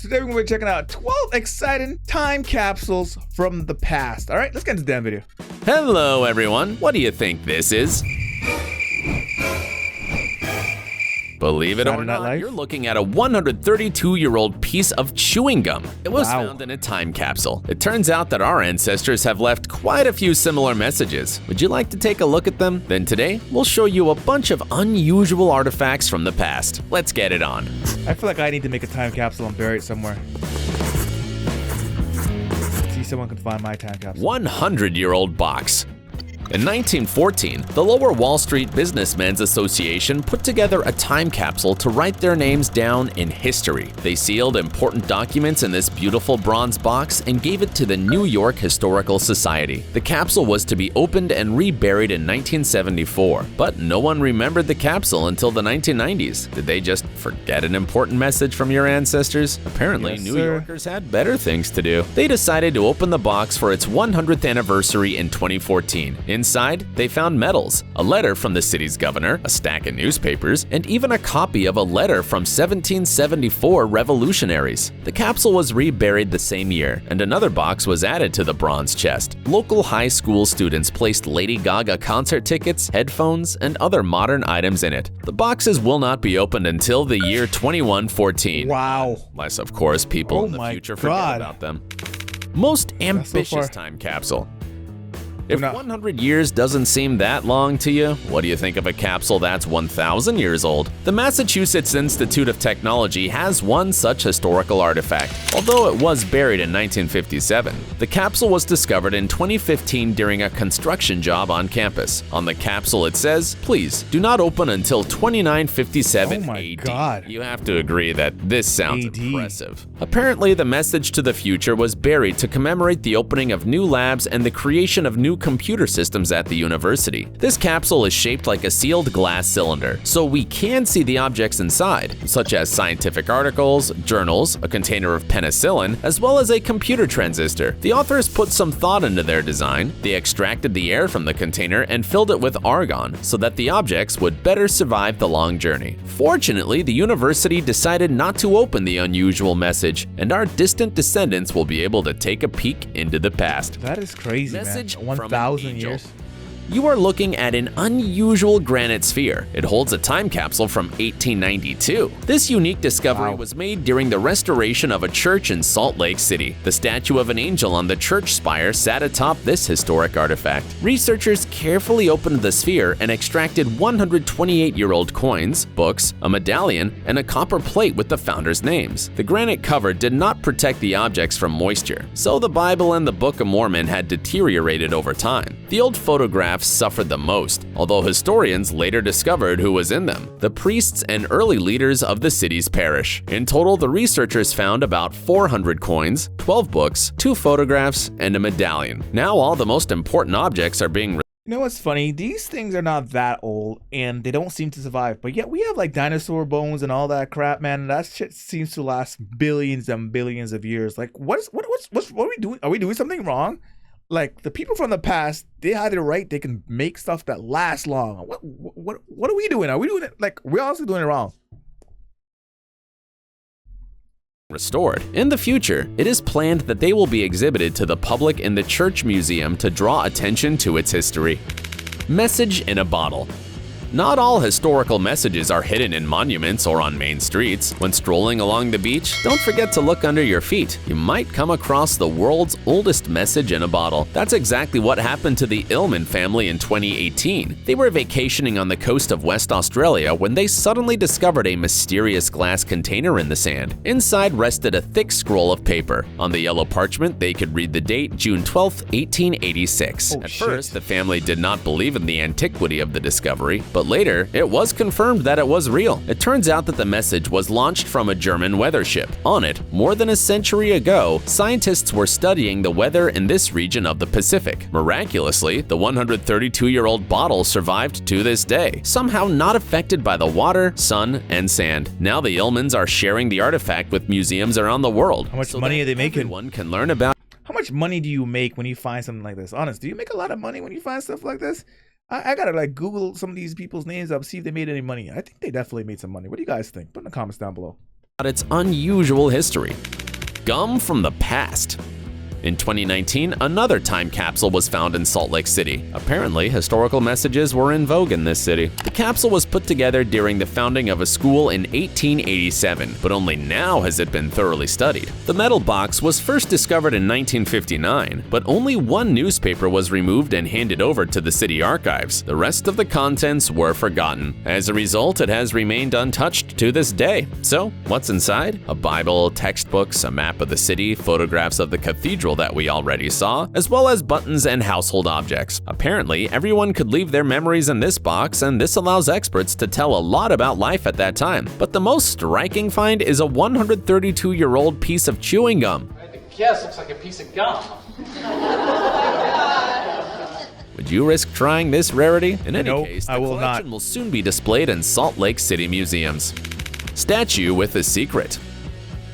Today we're going to be checking out 12 exciting time capsules from the past. All right, let's get into the damn video. Hello everyone, what do you think this is? Believe it or not, you're looking at a 132-year-old piece of chewing gum. It was found in a time capsule. It turns out that our ancestors have left quite a few similar messages. Would you like to take a look at them? Then today, we'll show you a bunch of unusual artifacts from the past. Let's get it on. I feel like I need to make a time capsule and bury it somewhere. See, someone can find my time capsule. 100-year-old box. In 1914, the Lower Wall Street Businessmen's Association put together a time capsule to write their names down in history. They sealed important documents in this beautiful bronze box and gave it to the New York Historical Society. The capsule was to be opened and reburied in 1974, but no one remembered the capsule until the 1990s. Did they just forget an important message from your ancestors? Apparently, Yes, New Yorkers had better things to do. They decided to open the box for its 100th anniversary in 2014. Inside, they found medals, a letter from the city's governor, a stack of newspapers, and even a copy of a letter from 1774 revolutionaries. The capsule was reburied the same year, and another box was added to the bronze chest. Local high school students placed Lady Gaga concert tickets, headphones, and other modern items in it. The boxes will not be opened until the year 2114. Wow. Unless, of course, people in the future forget about them. Most ambitious time capsule. If 100 years doesn't seem that long to you, what do you think of a capsule that's 1,000 years old? The Massachusetts Institute of Technology has one such historical artifact, although it was buried in 1957. The capsule was discovered in 2015 during a construction job on campus. On the capsule it says, "Please do not open until 2957 AD." God. You have to agree that this sounds impressive. Apparently, the message to the future was buried to commemorate the opening of new labs and the creation of new computer systems at the university. This capsule is shaped like a sealed glass cylinder, so we can see the objects inside, such as scientific articles, journals, a container of penicillin, as well as a computer transistor. The authors put some thought into their design. They extracted the air from the container and filled it with argon so that the objects would better survive the long journey. Fortunately, the university decided not to open the unusual message, and our distant descendants will be able to take a peek into the past. That is crazy, Message man. 1,000 years. You are looking at an unusual granite sphere. It holds a time capsule from 1892. This unique discovery was made during the restoration of a church in Salt Lake City. The statue of an angel on the church spire sat atop this historic artifact. Researchers carefully opened the sphere and extracted 128-year-old coins, books, a medallion, and a copper plate with the founders' names. The granite cover did not protect the objects from moisture, so the Bible and the Book of Mormon had deteriorated over time. The old photographs suffered the most, although historians later discovered who was in them: the priests and early leaders of the city's parish. In total, the researchers found about 400 coins, 12 books, 2 photographs, and a medallion. Now all the most important objects are being You know what's funny? These things are not that old and they don't seem to survive. But yet we have like dinosaur bones and all that crap, man. That shit seems to last billions and billions of years. Like what are we doing? Are we doing something wrong? Like the people from the past, they had it right. They can make stuff that lasts long. What are we doing? Are we doing it like we're also doing it wrong? restored. In the future, it is planned that they will be exhibited to the public in the Church Museum to draw attention to its history. Message in a bottle. Not all historical messages are hidden in monuments or on main streets. When strolling along the beach, don't forget to look under your feet. You might come across the world's oldest message in a bottle. That's exactly what happened to the Illman family in 2018. They were vacationing on the coast of West Australia when they suddenly discovered a mysterious glass container in the sand. Inside rested a thick scroll of paper. On the yellow parchment, they could read the date June 12, 1886. At first, the family did not believe in the antiquity of the discovery, but later, it was confirmed that it was real. It turns out that the message was launched from a German weather ship. On it, more than a century ago, scientists were studying the weather in this region of the Pacific. Miraculously, the 132-year-old bottle survived to this day, somehow not affected by the water, sun, and sand. Now the Illmans are sharing the artifact with museums around the world. How much money are they making? Everyone can learn about. How much money do you make when you find something like this? Honest, do you make a lot of money when you find stuff like this? I gotta like Google some of these people's names up, see if they made any money. I think they definitely made some money. What do you guys think? Put in the comments down below. Its unusual history. Gum from the past. In 2019, another time capsule was found in Salt Lake City. Apparently, historical messages were in vogue in this city. The capsule was put together during the founding of a school in 1887, but only now has it been thoroughly studied. The metal box was first discovered in 1959, but only one newspaper was removed and handed over to the city archives. The rest of the contents were forgotten. As a result, it has remained untouched to this day. So, what's inside? A Bible, textbooks, a map of the city, photographs of the cathedral that we already saw, as well as buttons and household objects. Apparently, everyone could leave their memories in this box, and this allows experts to tell a lot about life at that time. But the most striking find is a 132-year-old piece of chewing gum. I guess looks like a piece of gum. Would you risk trying this rarity? In any Nope, case, the I will collection not. will soon be displayed in Salt Lake City museums. Statue with a secret.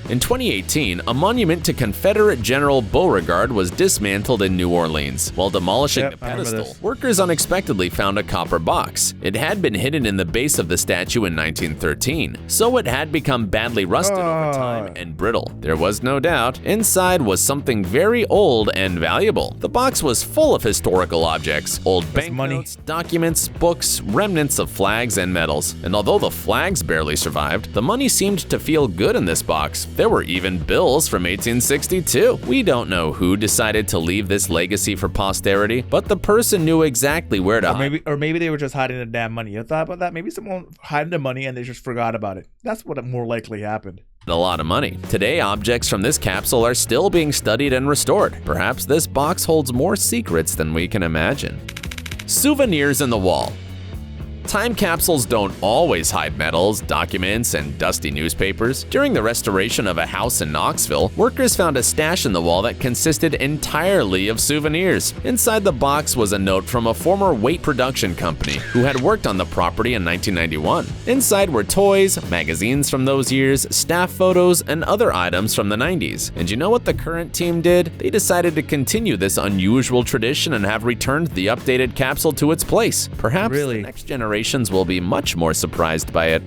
In 2018, a monument to Confederate General Beauregard was dismantled in New Orleans. While demolishing Yep, the I remember pedestal, this. workers unexpectedly found a copper box. It had been hidden in the base of the statue in 1913, so it had become badly rusted over time and brittle. There was no doubt, inside was something very old and valuable. The box was full of historical objects, old money. banknotes, documents, books, remnants of flags and medals. And although the flags barely survived, the money seemed to feel good in this box. There were even bills from 1862. We don't know who decided to leave this legacy for posterity, but the person knew exactly where to hide. Or maybe they were just hiding the damn money. You thought about that? Maybe someone hiding the money and they just forgot about it. That's what more likely happened. A lot of money. Today, objects from this capsule are still being studied and restored. Perhaps this box holds more secrets than we can imagine. Souvenirs in the wall. Time capsules don't always hide medals, documents, and dusty newspapers. During the restoration of a house in Knoxville, workers found a stash in the wall that consisted entirely of souvenirs. Inside the box was a note from a former weight production company who had worked on the property in 1991. Inside were toys, magazines from those years, staff photos, and other items from the 90s. And you know what the current team did? They decided to continue this unusual tradition and have returned the updated capsule to its place. Perhaps Really? the next generations will be much more surprised by it.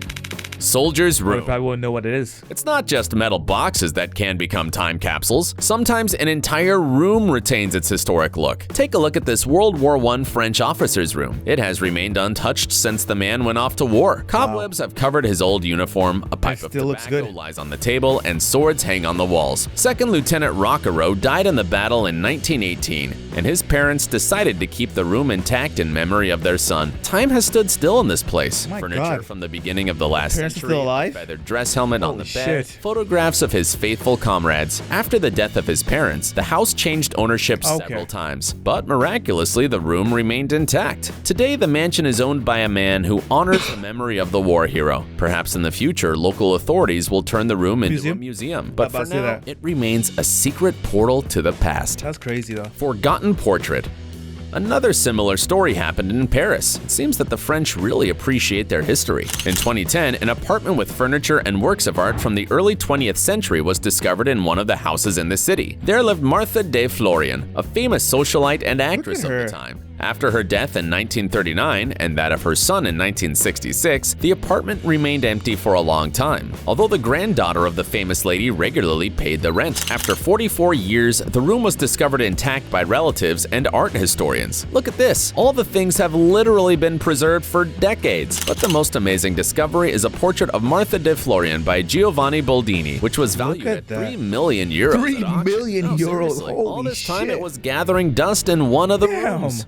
Soldier's I Room. probably wouldn't know what it is. It's not just metal boxes that can become time capsules. Sometimes an entire room retains its historic look. Take a look at this World War I French officer's room. It has remained untouched since the man went off to war. Cobwebs have covered his old uniform, a pipe of still looks tobacco good. lies on the table, and swords hang on the walls. Second Lieutenant Rockerow died in the battle in 1918, and his parents decided to keep the room intact in memory of their son. Time has stood still in this place. Oh my Furniture God. from the beginning of the last Parents are century, still alive? a feathered dress helmet on the Holy bed, shit. photographs of his faithful comrades. After the death of his parents, the house changed ownership Okay. several times, but miraculously the room remained intact. Today, the mansion is owned by a man who honors the memory of the war hero. Perhaps in the future, local authorities will turn the room into a museum, but About for to say now, that. it remains a secret portal to the past. That's crazy though. Forgotten portrait. Another similar story happened in Paris. It seems that the French really appreciate their history. In 2010, an apartment with furniture and works of art from the early 20th century was discovered in one of the houses in the city. There lived Martha de Florian, a famous socialite and actress of her. the time. After her death in 1939 and that of her son in 1966, the apartment remained empty for a long time, although the granddaughter of the famous lady regularly paid the rent. After 44 years, the room was discovered intact by relatives and art historians. Look at this. All the things have literally been preserved for decades. But the most amazing discovery is a portrait of Martha de Florian by Giovanni Boldini, which was valued at at that. 3 million euros. 3 at auction. million No, euros. seriously. All Holy this time shit. it was gathering dust in one of the Damn. rooms.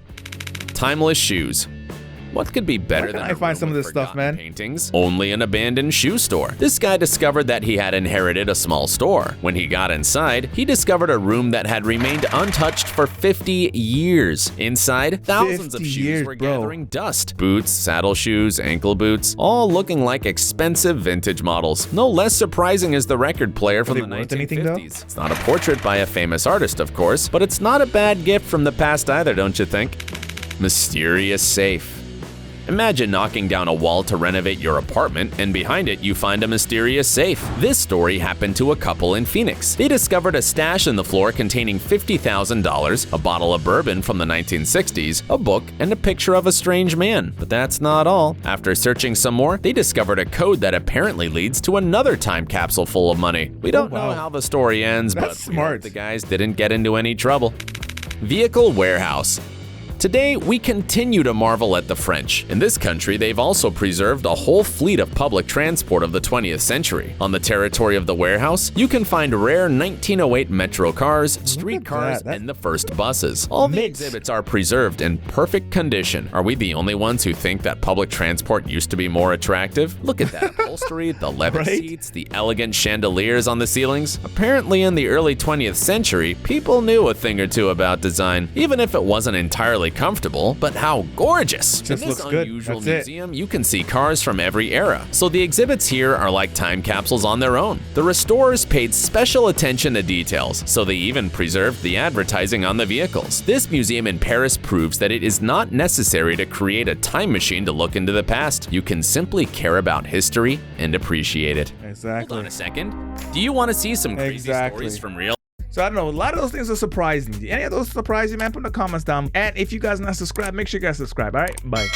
Timeless shoes. What could be better Where than can a I find room some of with this stuff, forgotten man? paintings? Only an abandoned shoe store. This guy discovered that he had inherited a small store. When he got inside, he discovered a room that had remained untouched for 50 years. Inside, thousands of 50 shoes years, were bro. gathering dust. Boots, saddle shoes, ankle boots, all looking like expensive vintage models. No less surprising is the record player from they the worth anything, though? 1950s. It's not a portrait by a famous artist, of course, but it's not a bad gift from the past either, don't you think? Mysterious safe. Imagine knocking down a wall to renovate your apartment, and behind it you find a mysterious safe. This story happened to a couple in Phoenix. They discovered a stash in the floor containing $50,000, a bottle of bourbon from the 1960s, a book, and a picture of a strange man. But that's not all. After searching some more, they discovered a code that apparently leads to another time capsule full of money. We don't know how the story ends, but smart. the guys didn't get into any trouble. Vehicle warehouse. Today, we continue to marvel at the French. In this country, they've also preserved a whole fleet of public transport of the 20th century. On the territory of the warehouse, you can find rare 1908 metro cars, streetcars, and the first buses. All the exhibits are preserved in perfect condition. Are we the only ones who think that public transport used to be more attractive? Look at that upholstery, the leather seats, the elegant chandeliers on the ceilings. Apparently, in the early 20th century, people knew a thing or two about design, even if it wasn't entirely comfortable. But how gorgeous! Just in this looks good. unusual That's museum, you can see cars from every era. So the exhibits here are like time capsules on their own. The restorers paid special attention to details, so they even preserved the advertising on the vehicles. This museum in Paris proves that it is not necessary to create a time machine to look into the past. You can simply care about history and appreciate it. Exactly. Hold on a second. Do you want to see some crazy stories from real? So I don't know, a lot of those things are surprising. Any of those surprise you, man? Put in the comments down. And if you guys are not subscribed, make sure you guys subscribe. All right, bye.